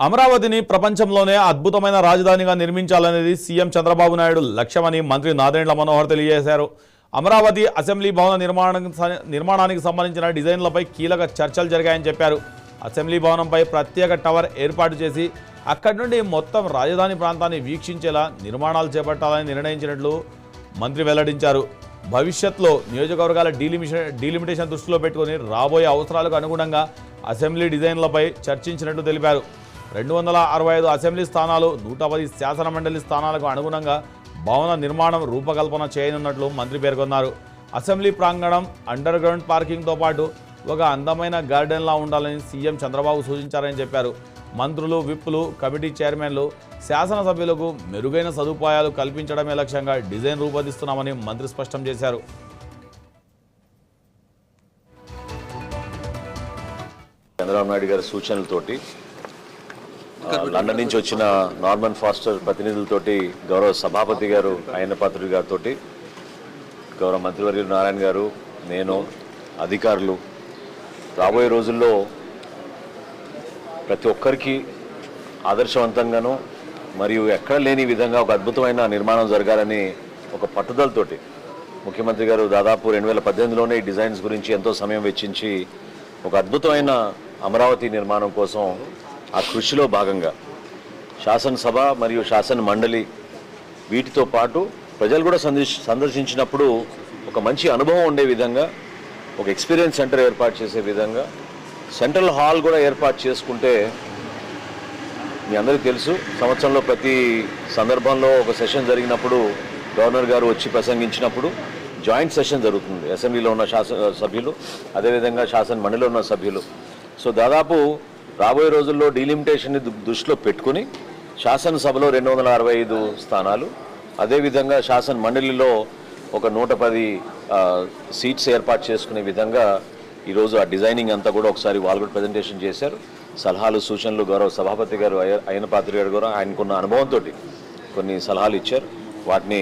అమరావతిని ప్రపంచంలోనే అద్భుతమైన రాజధానిగా నిర్మించాలనేది సీఎం చంద్రబాబు నాయుడు లక్ష్యమని మంత్రి నాదెండ్ల మనోహర్ తెలియజేశారు. అమరావతి అసెంబ్లీ భవన నిర్మాణానికి సంబంధించిన డిజైన్లపై కీలక చర్చలు జరిగాయని చెప్పారు. అసెంబ్లీ భవనంపై ప్రత్యేక టవర్ ఏర్పాటు చేసి అక్కడి నుండి మొత్తం రాజధాని ప్రాంతాన్ని వీక్షించేలా నిర్మాణాలు చేపట్టాలని నిర్ణయించినట్లు మంత్రి వెల్లడించారు. భవిష్యత్తులో నియోజకవర్గాల డీలిమిటేషన్ దృష్టిలో పెట్టుకుని రాబోయే అవసరాలకు అనుగుణంగా అసెంబ్లీ డిజైన్లపై చర్చించినట్లు తెలిపారు. 265 అసెంబ్లీ స్థానాలు, 110 శాసనమండలి స్థానాలకు అనుగుణంగా భవన నిర్మాణం రూపకల్పన చేయనున్నట్లు మంత్రి పేర్కొన్నారు. అసెంబ్లీ ప్రాంగణం అండర్ గ్రౌండ్ పార్కింగ్తో పాటు ఒక అందమైన గార్డెన్లా ఉండాలని సీఎం చంద్రబాబు సూచించారని చెప్పారు. మంత్రులు, విప్పులు, కమిటీ చైర్మన్లు, శాసనసభ్యులకు మెరుగైన సదుపాయాలు కల్పించడమే లక్ష్యంగా డిజైన్ రూపొందిస్తున్నామని మంత్రి స్పష్టం చేశారు. చంద్రబాబు నాయుడు గారి సూచనలతోటి లండన్ నుంచి వచ్చిన నార్మన్ ఫాస్టర్ ప్రతినిధులతోటి గౌరవ సభాపతి గారు అయ్యన్న పాత్రుడు గారితో, గౌరవ మంత్రివర్యులు నారాయణ గారు, నేను, అధికారులు రాబోయే రోజుల్లో ప్రతి ఒక్కరికి ఆదర్శవంతంగాను మరియు ఎక్కడ లేని విధంగా ఒక అద్భుతమైన నిర్మాణం జరగాలని ఒక పట్టుదలతోటి ముఖ్యమంత్రి గారు దాదాపు 2018లోనే ఈ డిజైన్స్ గురించి ఎంతో సమయం వెచ్చించి ఒక అద్భుతమైన అమరావతి నిర్మాణం కోసం ఆ కృషిలో భాగంగా శాసనసభ మరియు శాసన మండలి వీటితో పాటు ప్రజలు కూడా సందర్శించినప్పుడు ఒక మంచి అనుభవం ఉండే విధంగా ఒక ఎక్స్పీరియన్స్ సెంటర్ ఏర్పాటు చేసే విధంగా సెంట్రల్ హాల్ కూడా ఏర్పాటు చేసుకుంటే, మీ అందరికీ తెలుసు సంవత్సరంలో ప్రతి సందర్భంలో ఒక సెషన్ జరిగినప్పుడు గవర్నర్ గారు వచ్చి ప్రసంగించినప్పుడు జాయింట్ సెషన్ జరుగుతుంది. అసెంబ్లీలో ఉన్న సభ్యులు, అదేవిధంగా శాసన మండలిలో ఉన్న సభ్యులు. సో దాదాపు రాబోయే రోజుల్లో డీలిమిటేషన్ని దృష్టిలో పెట్టుకుని శాసనసభలో 265 స్థానాలు, అదేవిధంగా శాసన మండలిలో ఒక 110 సీట్స్ ఏర్పాటు చేసుకునే విధంగా ఈరోజు ఆ డిజైనింగ్ అంతా కూడా ఒకసారి వాళ్ళు కూడా ప్రజెంటేషన్ చేశారు. సలహాలు, సూచనలు గౌరవ సభాపతి గారు అయ్యన్న పాత్రుడు గారు కూడా ఆయనకున్న అనుభవంతో కొన్ని సలహాలు ఇచ్చారు. వాటిని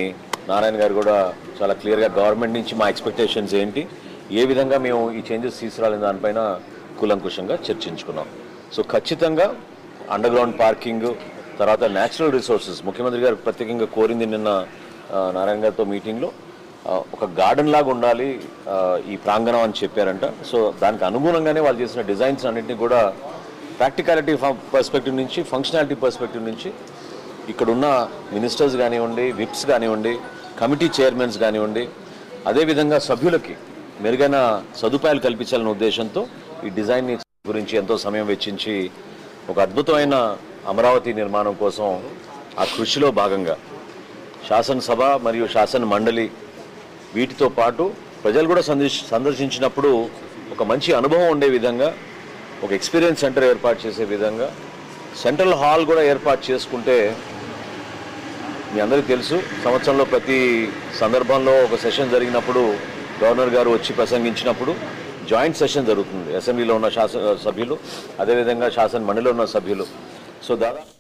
నారాయణ గారు కూడా చాలా క్లియర్గా గవర్నమెంట్ నుంచి మా ఎక్స్పెక్టేషన్స్ ఏంటి, ఏ విధంగా మేము ఈ చేంజెస్ తీసుకురాలని దానిపైన కూలంకుషంగా చర్చించుకున్నాం. సో ఖచ్చితంగా అండర్ గ్రౌండ్ పార్కింగ్, తర్వాత న్యాచురల్ రిసోర్సెస్ ముఖ్యమంత్రి గారు ప్రత్యేకంగా కోరింది నిన్న నారాయణ గారితో మీటింగ్లో ఒక గార్డెన్ లాగా ఉండాలి ఈ ప్రాంగణం అని చెప్పారంట. సో దానికి అనుగుణంగానే వాళ్ళు చేసిన డిజైన్స్ అన్నింటినీ కూడా ప్రాక్టికాలిటీ పర్స్పెక్టివ్ నుంచి, ఫంక్షనాలిటీ పర్స్పెక్టివ్ నుంచి ఇక్కడున్న మినిస్టర్స్ కానివ్వండి, విప్స్ కానివ్వండి, కమిటీ చైర్మన్స్ కానివ్వండి, అదేవిధంగా సభ్యులకి మెరుగైన సదుపాయాలు కల్పించాలనే ఉద్దేశంతో ఈ డిజైన్ గురించి ఎంతో సమయం వెచ్చించి ఒక అద్భుతమైన అమరావతి నిర్మాణం కోసం ఆ కృషిలో భాగంగా శాసనసభ మరియు శాసన మండలి వీటితో పాటు ప్రజలు కూడా సందర్శించినప్పుడు ఒక మంచి అనుభవం ఉండే విధంగా ఒక ఎక్స్పీరియన్స్ సెంటర్ ఏర్పాటు చేసే విధంగా సెంట్రల్ హాల్ కూడా ఏర్పాటు చేసుకుంటే, మీ అందరికీ తెలుసు సంవత్సరంలో ప్రతి సందర్భంలో ఒక సెషన్ జరిగినప్పుడు గవర్నర్ గారు వచ్చి ప్రసంగించినప్పుడు జాయింట్ సెషన్ జరుగుతుంది. అసెంబ్లీలో ఉన్న సభ్యులు, అదేవిధంగా శాసన మండలిలో ఉన్న సభ్యులు. సో దాదాపు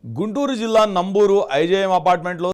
గుంటూరు జిల్లా నంబూరు ఐజేఎం అపార్ట్మెంట్లో